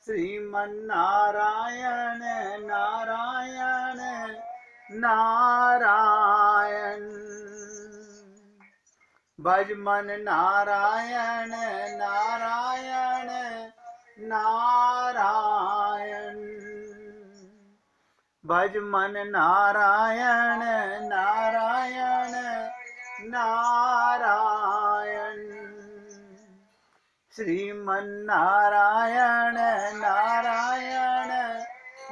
श्रीमन्नारायण नारायण नारायण। भज मन नारायण नारायण नारायण। भज मन नारायण नारायण नारायण। श्रीमन्नारायण नारायण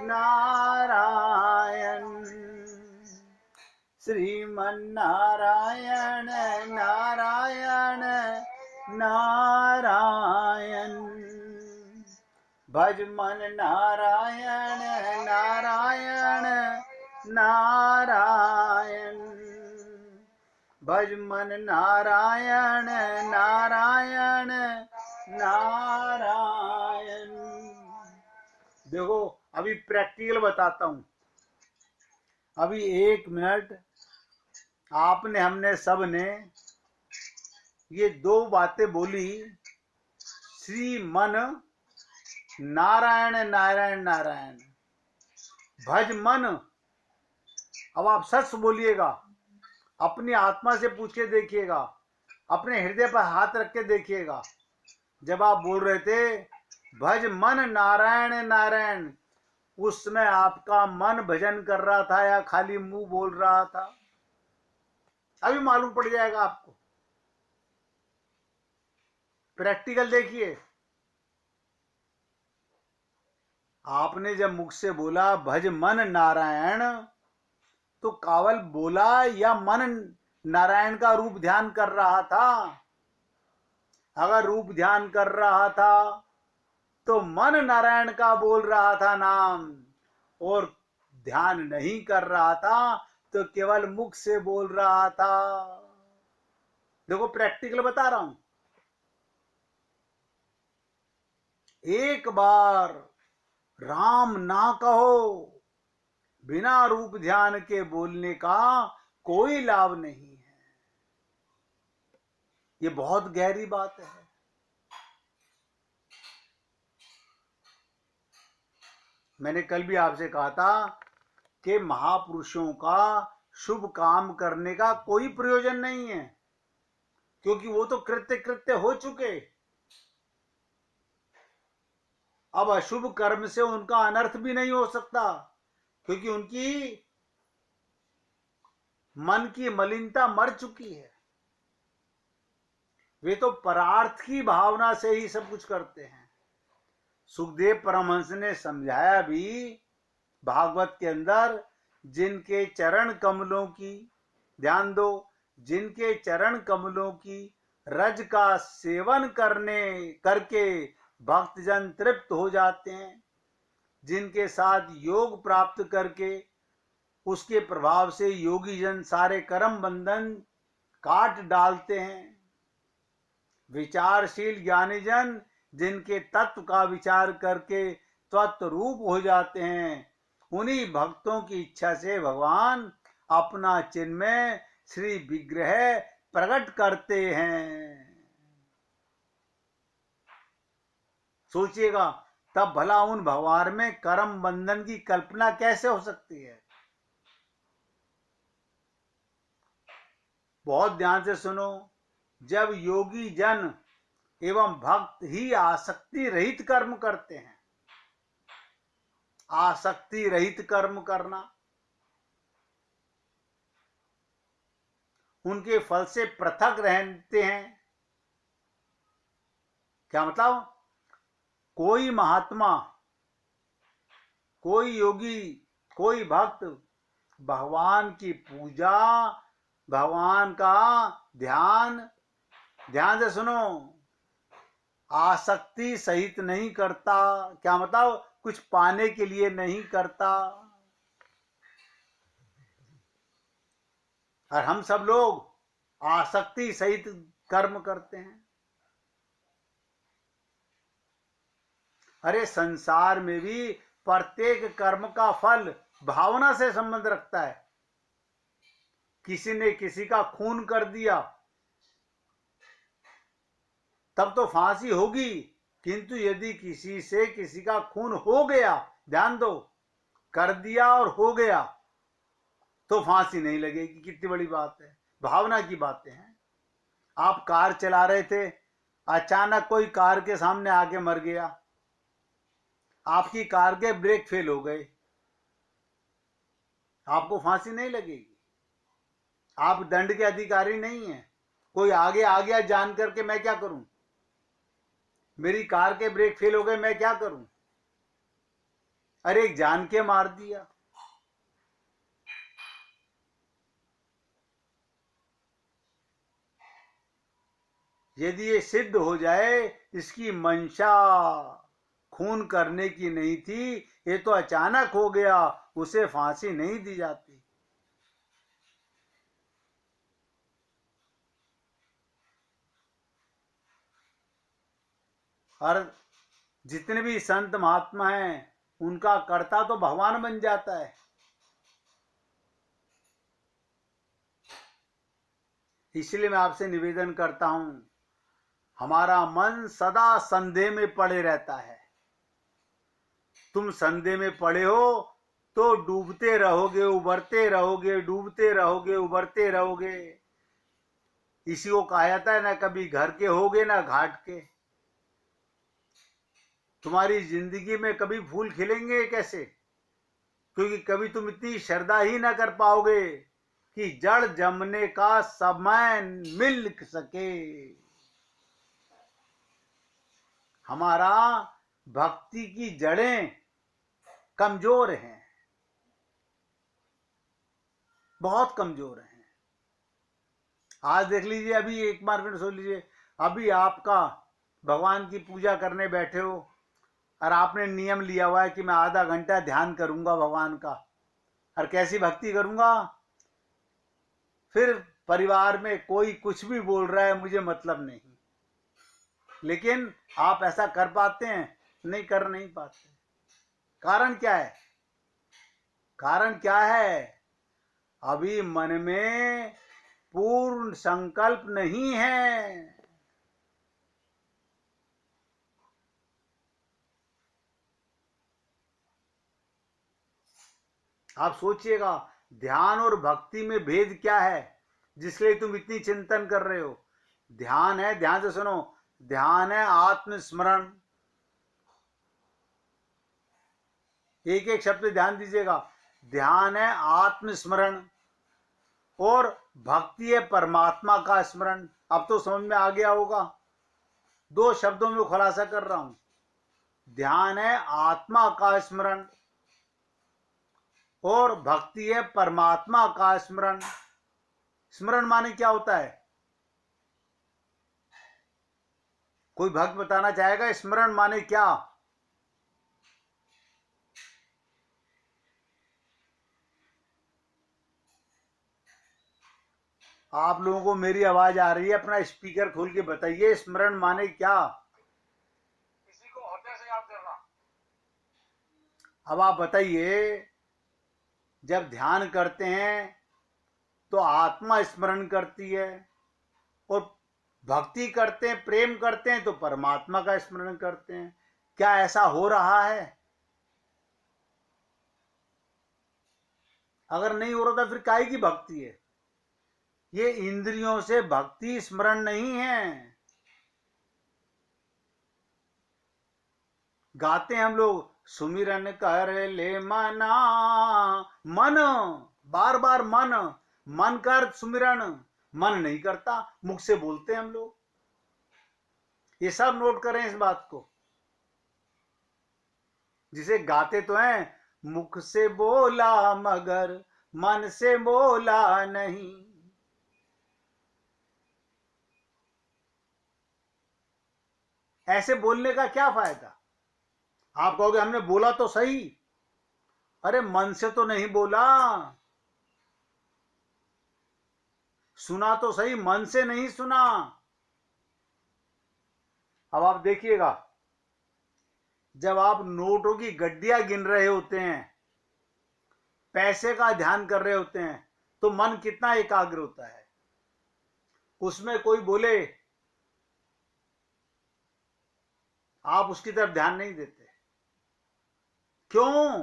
नारायण। श्रीमन्नारायण नारायण नारायण। भज मन नारायण नारायण नारायण। भज मन नारायण नारायण नारायण। देखो अभी प्रैक्टिकल बताता हूं। अभी 1 मिनट आपने हमने सब ने ये 2 बातें बोली, श्री मन नारायण नारायण नारायण। भज मन। अब आप सच बोलिएगा, अपनी आत्मा से पूछ के देखिएगा, अपने हृदय पर हाथ रख के देखिएगा। जब आप बोल रहे थे भज मन नारायण नारायण, उस समय आपका मन भजन कर रहा था या खाली मुंह बोल रहा था? अभी मालूम पड़ जाएगा आपको। प्रैक्टिकल देखिए। आपने जब मुख से बोला भज मन नारायण, तो केवल बोला या मन नारायण का रूप ध्यान कर रहा था? अगर रूप ध्यान कर रहा था तो मन नारायण का बोल रहा था नाम, और ध्यान नहीं कर रहा था तो केवल मुख से बोल रहा था। देखो प्रैक्टिकल बता रहा हूं। एक बार राम ना कहो, बिना रूप ध्यान के बोलने का कोई लाभ नहीं है। ये बहुत गहरी बात है। मैंने कल भी आपसे कहा था कि महापुरुषों का शुभ काम करने का कोई प्रयोजन नहीं है, क्योंकि वो तो कृत्य कृत्य हो चुके। अब अशुभ कर्म से उनका अनर्थ भी नहीं हो सकता, क्योंकि उनकी मन की मलिनता मर चुकी है। वे तो परार्थ की भावना से ही सब कुछ करते हैं। सुखदेव परमहंस ने समझाया भी भागवत के अंदर, जिनके चरण कमलों की, ध्यान दो, जिनके चरण कमलों की रज का सेवन करके भक्तजन तृप्त हो जाते हैं, जिनके साथ योग प्राप्त करके उसके प्रभाव से योगी जन सारे कर्म बंधन काट डालते हैं, विचारशील ज्ञानी जन जिनके तत्व का विचार करके तत्व रूप हो जाते हैं, उन्हीं भक्तों की इच्छा से भगवान अपना चिन्मय श्री विग्रह प्रकट करते हैं। सोचिएगा, तब भला उन भगवान में कर्म बंधन की कल्पना कैसे हो सकती है? बहुत ध्यान से सुनो। जब योगी जन एवं भक्त ही आसक्ति रहित कर्म करते हैं, आसक्ति रहित कर्म करना, उनके फल से पृथक रहते हैं। क्या मतलब? कोई महात्मा, कोई योगी, कोई भक्त भगवान की पूजा, भगवान का ध्यान, ध्यान से सुनो, आसक्ति सहित नहीं करता। क्या मतलब? कुछ पाने के लिए नहीं करता। और हम सब लोग आसक्ति सहित कर्म करते हैं। अरे संसार में भी प्रत्येक कर्म का फल भावना से संबंध रखता है। किसी ने किसी का खून कर दिया, तब तो फांसी होगी। किंतु यदि किसी से किसी का खून हो गया, ध्यान दो, कर दिया और हो गया, तो फांसी नहीं लगेगी। कितनी बड़ी बात है, भावना की बातें हैं। आप कार चला रहे थे, अचानक कोई कार के सामने आके मर गया, आपकी कार के ब्रेक फेल हो गए, आपको फांसी नहीं लगेगी। आप दंड के अधिकारी नहीं हैं। कोई आगे आ गया जान करके, मैं क्या करूं, मेरी कार के ब्रेक फेल हो गए, मैं क्या करूं? अरे जान के मार दिया। यदि ये सिद्ध हो जाए इसकी मंशा खून करने की नहीं थी, ये तो अचानक हो गया, उसे फांसी नहीं दी जाती। और जितने भी संत महात्मा हैं, उनका कर्ता तो भगवान बन जाता है। इसलिए मैं आपसे निवेदन करता हूं, हमारा मन सदा संदेह में पड़े रहता है। तुम संदेह में पड़े हो तो डूबते रहोगे, उबरते रहोगे, डूबते रहोगे, उबरते रहोगे। इसी को कहा जाता है, ना कभी घर के होगे ना घाट के। तुम्हारी जिंदगी में कभी फूल खिलेंगे कैसे? क्योंकि कभी तुम इतनी श्रद्धा ही ना कर पाओगे कि जड़ जमने का समय मिल सके। हमारा भक्ति की जड़ें कमजोर हैं, बहुत कमजोर हैं। आज देख लीजिए, अभी एक बार फिर सोच लीजिए, अभी आपका भगवान की पूजा करने बैठे हो और आपने नियम लिया हुआ है कि मैं आधा घंटा ध्यान करूंगा भगवान का, और कैसी भक्ति करूंगा। फिर परिवार में कोई कुछ भी बोल रहा है, मुझे मतलब नहीं, लेकिन आप ऐसा कर पाते हैं? नहीं, कर नहीं पाते। कारण क्या है? कारण क्या है? अभी मन में पूर्ण संकल्प नहीं है। आप सोचिएगा, ध्यान और भक्ति में भेद क्या है जिसके लिए तुम इतनी चिंतन कर रहे हो? ध्यान है, ध्यान से सुनो, ध्यान है आत्मस्मरण। एक एक शब्द ध्यान दीजिएगा। ध्यान है आत्मस्मरण और भक्ति है परमात्मा का स्मरण। अब तो समझ में आ गया होगा, दो शब्दों में खुलासा कर रहा हूं। ध्यान है आत्मा का स्मरण और भक्ति है परमात्मा का स्मरण। स्मरण माने क्या होता है? कोई भक्त बताना चाहेगा स्मरण माने क्या? आप लोगों को मेरी आवाज आ रही है? अपना स्पीकर खोल के बताइए, स्मरण माने क्या? किसी को हृदय से याद करना। अब आप बताइए, जब ध्यान करते हैं तो आत्मा स्मरण करती है, और भक्ति करते हैं, प्रेम करते हैं तो परमात्मा का स्मरण करते हैं। क्या ऐसा हो रहा है? अगर नहीं हो रहा था फिर काहे की भक्ति है? ये इंद्रियों से भक्ति स्मरण नहीं है। गाते हैं हम लोग, सुमिरन कर ले मना, मन, बार बार मन, मन कर सुमिरन, मन नहीं करता, मुख से बोलते हैं हम लोग। ये सब नोट करें इस बात को। जिसे गाते तो हैं, मुख से बोला मगर मन से बोला नहीं। ऐसे बोलने का क्या फायदा? आप कहोगे हमने बोला तो सही, अरे मन से तो नहीं बोला, सुना तो सही, मन से नहीं सुना। अब आप देखिएगा, जब आप नोटों की गड्डियां गिन रहे होते हैं, पैसे का ध्यान कर रहे होते हैं, तो मन कितना एकाग्र होता है। उसमें कोई बोले आप उसकी तरफ ध्यान नहीं देते। क्यों?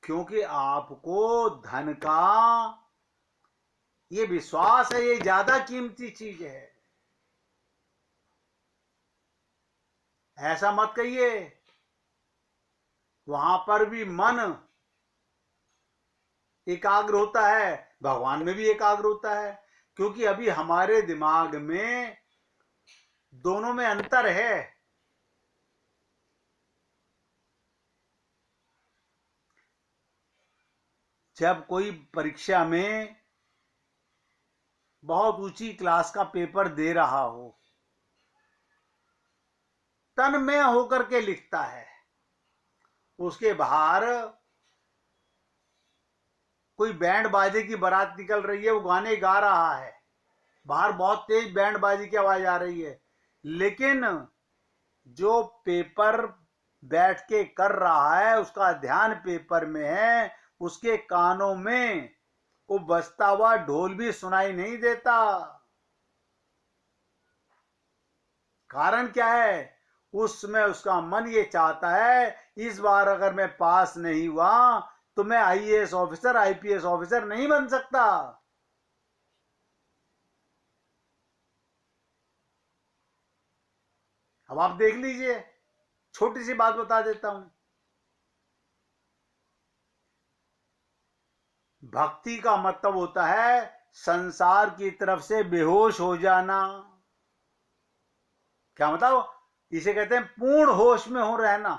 क्योंकि आपको धन का ये विश्वास है, ये ज्यादा कीमती चीज है। ऐसा मत कहिए। वहां पर भी मन एकाग्र होता है, भगवान में भी एकाग्र होता है, क्योंकि अभी हमारे दिमाग में दोनों में अंतर है। जब कोई परीक्षा में बहुत ऊंची क्लास का पेपर दे रहा हो, तन्मय होकर के लिखता है, उसके बाहर कोई बैंड बाजे की बारात निकल रही है, वो गाने गा रहा है, बाहर बहुत तेज बैंड बाजी की आवाज आ रही है, लेकिन जो पेपर बैठ के कर रहा है उसका ध्यान पेपर में है, उसके कानों में वो बजता हुआ ढोल भी सुनाई नहीं देता। कारण क्या है? उसमें उसका मन ये चाहता है, इस बार अगर मैं पास नहीं हुआ तो मैं आईएएस ऑफिसर, आईपीएस ऑफिसर नहीं बन सकता। अब आप देख लीजिए, छोटी सी बात बता देता हूं। भक्ति का मतलब होता है संसार की तरफ से बेहोश हो जाना। क्या मतलब? इसे कहते हैं पूर्ण होश में हो रहना।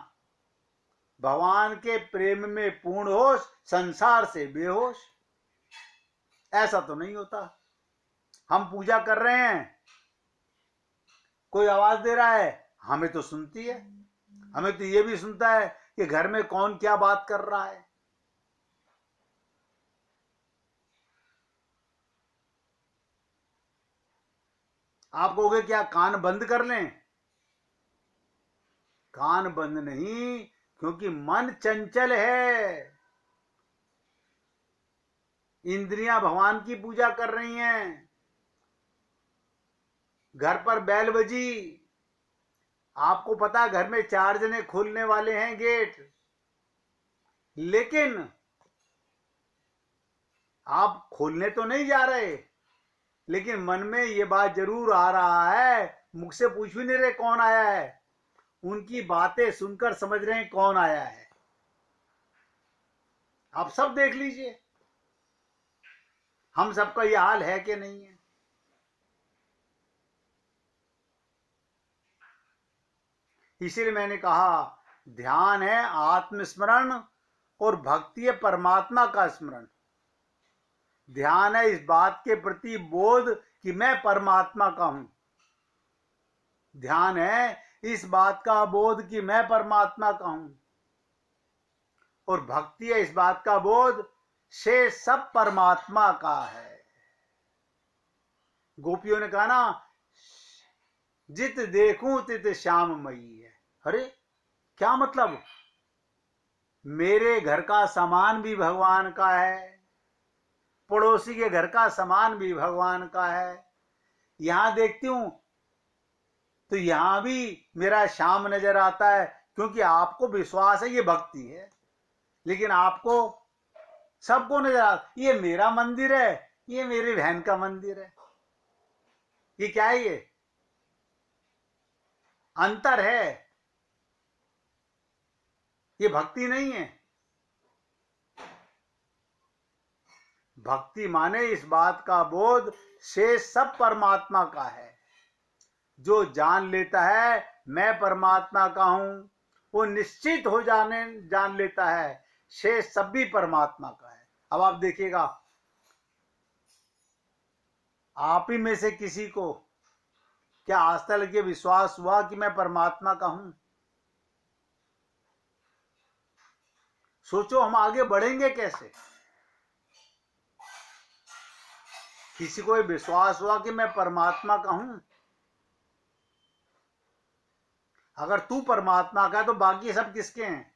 भगवान के प्रेम में पूर्ण होश, संसार से बेहोश। ऐसा तो नहीं होता। हम पूजा कर रहे हैं, कोई आवाज दे रहा है, हमें तो सुनती है, हमें तो ये भी सुनता है कि घर में कौन क्या बात कर रहा है। आप कहोगे क्या कान बंद कर लें? कान बंद नहीं, क्योंकि मन चंचल है। इंद्रियां भगवान की पूजा कर रही हैं, घर पर बैल बजी, आपको पता घर में 4 जने खोलने वाले हैं गेट, लेकिन आप खोलने तो नहीं जा रहे, लेकिन मन में ये बात जरूर आ रहा है, मुख से पूछ भी नहीं रहे कौन आया है, उनकी बातें सुनकर समझ रहे हैं कौन आया है। आप सब देख लीजिए, हम सबका यह हाल है कि नहीं है? इसीलिए मैंने कहा ध्यान है आत्मस्मरण और भक्ति है परमात्मा का स्मरण। ध्यान है इस बात के प्रति बोध कि मैं परमात्मा का हूं। ध्यान है इस बात का बोध कि मैं परमात्मा का हूं। और भक्ति है इस बात का बोध से सब परमात्मा का है। गोपियों ने कहा ना, जित देखूं तित श्याममयी है। अरे क्या मतलब? मेरे घर का सामान भी भगवान का है, पड़ोसी के घर का सामान भी भगवान का है, यहां देखती हूं तो यहां भी मेरा श्याम नजर आता है, क्योंकि आपको विश्वास है ये भक्ति है, लेकिन आपको सबको नजर आता ये मेरा मंदिर है, ये मेरी बहन का मंदिर है। ये क्या है? ये अंतर है, ये भक्ति नहीं है। भक्ति माने इस बात का बोध से सब परमात्मा का है। जो जान लेता है मैं परमात्मा का हूं, वो निश्चित हो जान लेता है शेष सब भी परमात्मा का है। अब आप देखिएगा, आप ही में से किसी को क्या आज तक ये विश्वास हुआ कि मैं परमात्मा का हूं? सोचो हम आगे बढ़ेंगे कैसे? किसी को विश्वास हुआ कि मैं परमात्मा का हूं? अगर तू परमात्मा का है तो बाकी सब किसके हैं?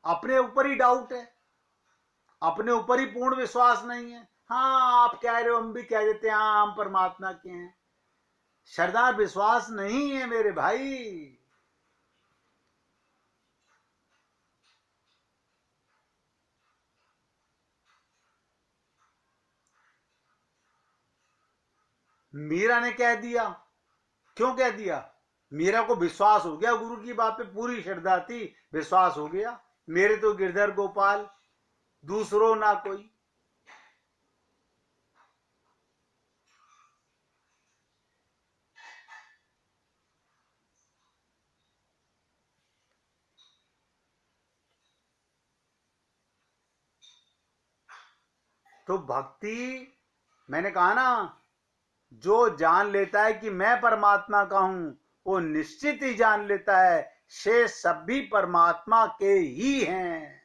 अपने ऊपर ही डाउट है, अपने ऊपर ही पूर्ण विश्वास नहीं है। हाँ आप कह रहे हो, हम भी कह देते हैं हाँ हम परमात्मा के हैं, श्रद्धा विश्वास नहीं है मेरे भाई। मीरा ने कह दिया, क्यों कह दिया? मीरा को विश्वास हो गया, गुरु की बात पे पूरी श्रद्धा थी, विश्वास हो गया, मेरे तो गिरधर गोपाल, दूसरों ना कोई। तो भक्ति, मैंने कहा ना, जो जान लेता है कि मैं परमात्मा का हूं, वो निश्चित ही जान लेता है शेष सब भी परमात्मा के ही हैं।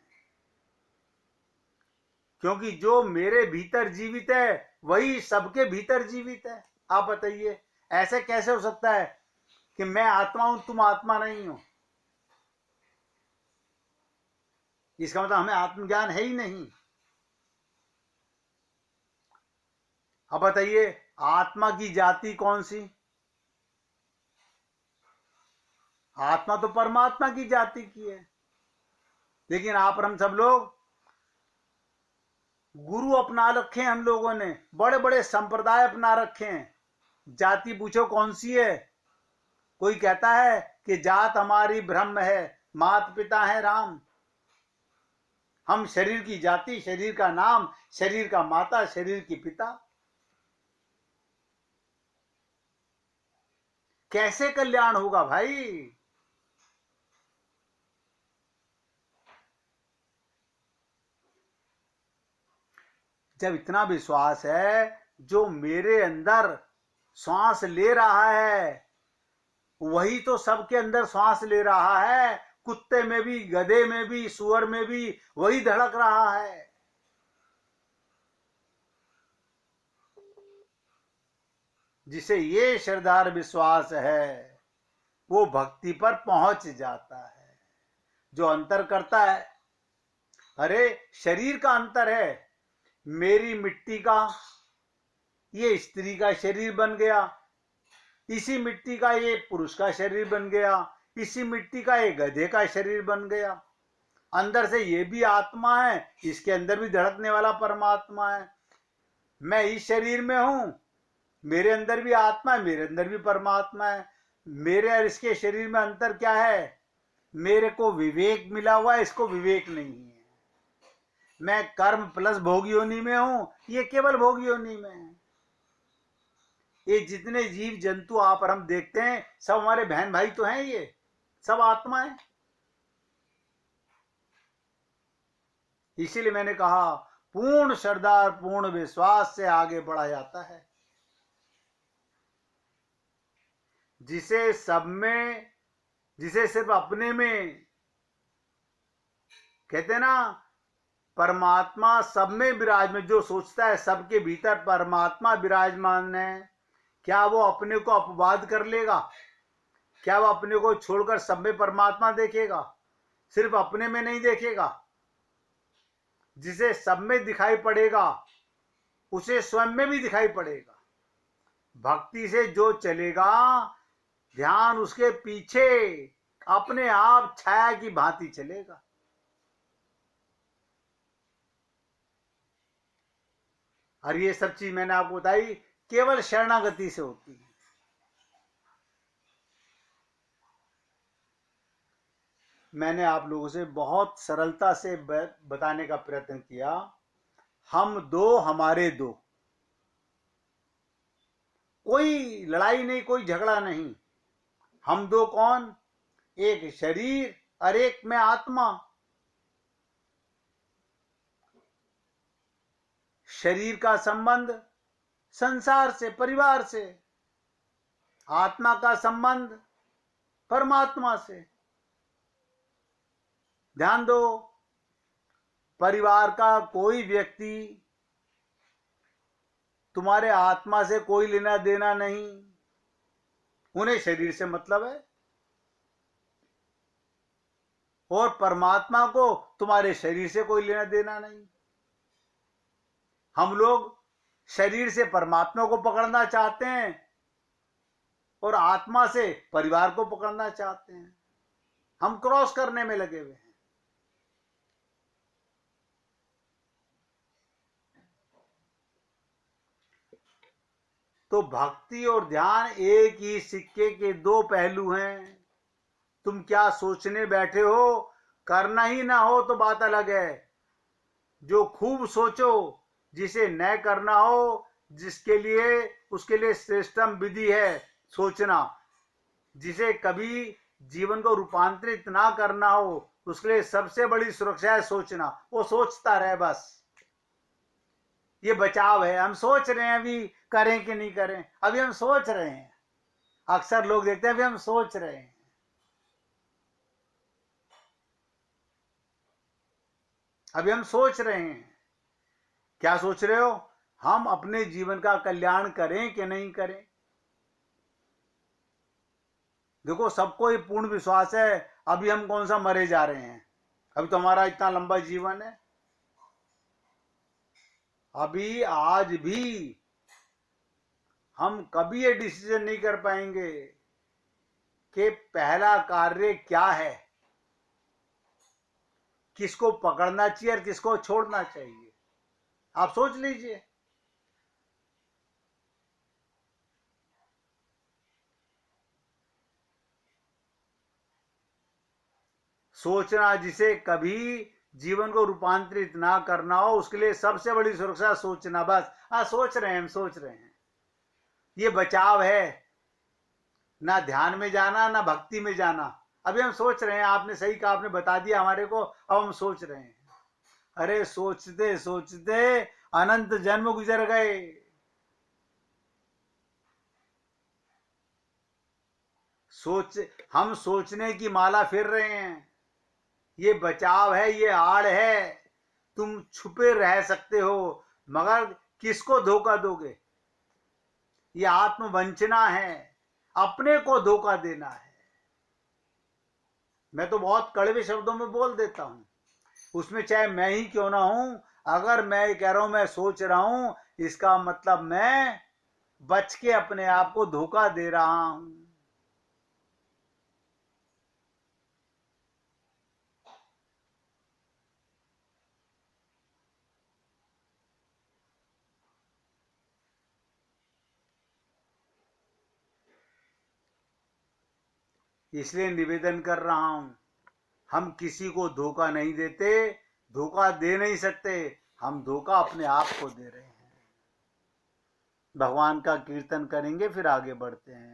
क्योंकि जो मेरे भीतर जीवित है वही सबके भीतर जीवित है। आप बताइए, ऐसे कैसे हो सकता है कि मैं आत्मा हूं तुम आत्मा नहीं हो? इसका मतलब हमें आत्मज्ञान है ही नहीं। अब बताइए, आत्मा की जाति कौन सी? आत्मा तो परमात्मा की जाति की है। लेकिन आप और हम सब लोग गुरु अपना रखे हैं, हम लोगों ने बड़े बड़े संप्रदाय अपना रखे हैं। जाति पूछो कौन सी है? कोई कहता है कि जात हमारी ब्रह्म है, माता पिता है राम। हम शरीर की जाति, शरीर का नाम, शरीर का माता, शरीर की पिता। कैसे कल्याण होगा भाई? जब इतना विश्वास है, जो मेरे अंदर श्वास ले रहा है वही तो सबके अंदर श्वास ले रहा है। कुत्ते में भी, गधे में भी, सुअर में भी वही धड़क रहा है। जिसे ये श्रद्धा विश्वास है वो भक्ति पर पहुंच जाता है। जो अंतर करता है, अरे शरीर का अंतर है, मेरी मिट्टी का ये स्त्री का शरीर बन गया, इसी मिट्टी का ये पुरुष का शरीर बन गया, इसी मिट्टी का ये गधे का शरीर बन गया। अंदर से ये भी आत्मा है, इसके अंदर भी धड़कने वाला परमात्मा है। मैं इस शरीर में हूं, मेरे अंदर भी आत्मा है, मेरे अंदर भी परमात्मा है। मेरे और इसके शरीर में अंतर क्या है? मेरे को विवेक मिला हुआ है, इसको विवेक नहीं है। मैं कर्म प्लस भोग योनि में हूं, ये केवल भोग योनि में है। ये जितने जीव जंतु आप और हम देखते हैं सब हमारे बहन भाई तो हैं, ये सब आत्मा है। इसीलिए मैंने कहा, पूर्ण श्रद्धा, पूर्ण विश्वास से आगे बढ़ा जाता है। जिसे सब में, जिसे सिर्फ अपने में, कहते हैं ना, परमात्मा सब में विराजमान, जो सोचता है सबके भीतर परमात्मा विराजमान है, क्या वो अपने को अपवाद कर लेगा? क्या वो अपने को छोड़कर सब में परमात्मा देखेगा? सिर्फ अपने में नहीं देखेगा। जिसे सब में दिखाई पड़ेगा उसे स्वयं में भी दिखाई पड़ेगा। भक्ति से जो चलेगा, ध्यान उसके पीछे अपने आप छाया की भांति चलेगा। और ये सब चीज मैंने आपको बताई केवल शरणागति से होती है। मैंने आप लोगों से बहुत सरलता से बताने का प्रयत्न किया। हम दो, हमारे दो, कोई लड़ाई नहीं, कोई झगड़ा नहीं। हम दो कौन? एक शरीर और एक में आत्मा। शरीर का संबंध संसार से, परिवार से, आत्मा का संबंध परमात्मा से। ध्यान दो, परिवार का कोई व्यक्ति तुम्हारे आत्मा से कोई लेना देना नहीं, उन्हें शरीर से मतलब है। और परमात्मा को तुम्हारे शरीर से कोई लेना देना नहीं। हम लोग शरीर से परमात्मा को पकड़ना चाहते हैं, और आत्मा से परिवार को पकड़ना चाहते हैं। हम क्रॉस करने में लगे हुए हैं। तो भक्ति और ध्यान एक ही सिक्के के दो पहलू हैं। तुम क्या सोचने बैठे हो, करना ही ना हो तो बात अलग है। जो खूब सोचो, जिसे न करना हो, जिसके लिए उसके लिए श्रेष्ठतम विधि है सोचना। जिसे कभी जीवन को रूपांतरित ना करना हो, उसके लिए सबसे बड़ी सुरक्षा है सोचना। वो सोचता रहे बस। ये बचाव है। हम सोच रहे हैं अभी करें कि नहीं करें, अभी हम सोच रहे हैं। अक्सर लोग देखते हैं अभी हम सोच रहे हैं। अभी हम सोच रहे हैं। क्या सोच रहे हो? हम अपने जीवन का कल्याण करें कि नहीं करें। देखो, सबको ये पूर्ण विश्वास है अभी हम कौन सा मरे जा रहे हैं। अभी तो हमारा इतना लंबा जीवन है। अभी आज भी हम कभी ये डिसीजन नहीं कर पाएंगे कि पहला कार्य क्या है, किसको पकड़ना चाहिए और किसको छोड़ना चाहिए। आप सोच लीजिए। सोचना, जिसे कभी जीवन को रूपांतरित ना करना हो, उसके लिए सबसे बड़ी सुरक्षा सोचना। बस सोच रहे हैं, हम सोच रहे हैं। ये बचाव है। ना ध्यान में जाना, ना भक्ति में जाना। अभी हम सोच रहे हैं। आपने सही कहा, आपने बता दिया हमारे को। अब हम सोच रहे हैं। अरे सोचते सोचते अनंत जन्म गुजर गए। हम सोचने की माला फिर रहे हैं। ये बचाव है, ये आड़ है। तुम छुपे रह सकते हो, मगर किसको धोखा दोगे? ये आत्मवंचना है, अपने को धोखा देना है। मैं तो बहुत कड़वे शब्दों में बोल देता हूं, उसमें चाहे मैं ही क्यों ना हूं। अगर मैं कह रहा हूं मैं सोच रहा हूं, इसका मतलब मैं बच के अपने आप को धोखा दे रहा हूं। इसलिए निवेदन कर रहा हूं, हम किसी को धोखा नहीं देते, धोखा दे नहीं सकते। हम धोखा अपने आप को दे रहे हैं। भगवान का कीर्तन करेंगे, फिर आगे बढ़ते हैं।